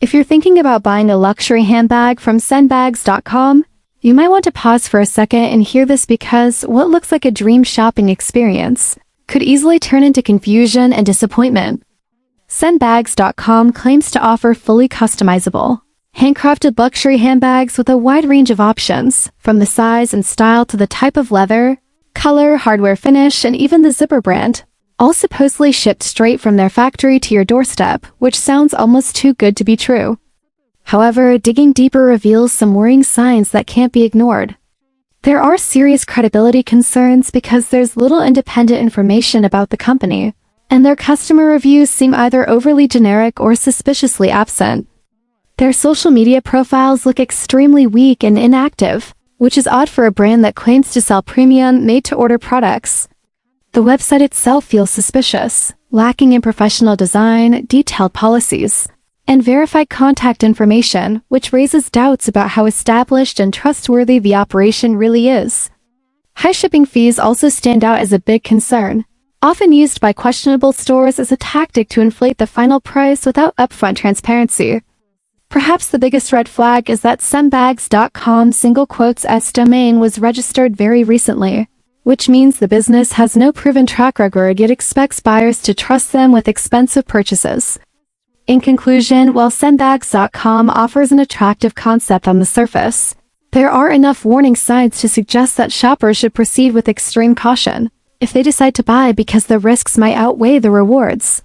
If you're thinking about buying a luxury handbag from sendbags.com, you might want to pause for a second and hear this, because what looks like a dream shopping experience could easily turn into confusion and disappointment. Sendbags.com claims to offer fully customizable, handcrafted luxury handbags with a wide range of options, from the size and style to the type of leather, color, hardware finish, and even the zipper brand, all supposedly shipped straight from their factory to your doorstep, which sounds almost too good to be true. However, digging deeper reveals some worrying signs that can't be ignored. There are serious credibility concerns because there's little independent information about the company, and their customer reviews seem either overly generic or suspiciously absent. Their social media profiles look extremely weak and inactive, which is odd for a brand that claims to sell premium, made-to-order products. The website itself feels suspicious, lacking in professional design, detailed policies, and verified contact information, which raises doubts about how established and trustworthy the operation really is. High shipping fees also stand out as a big concern, often used by questionable stores as a tactic to inflate the final price without upfront transparency. Perhaps the biggest red flag is that sendbags.com's domain was registered very recently, which means the business has no proven track record yet expects buyers to trust them with expensive purchases. In conclusion, while sendbags.com offers an attractive concept on the surface, there are enough warning signs to suggest that shoppers should proceed with extreme caution if they decide to buy, because the risks might outweigh the rewards.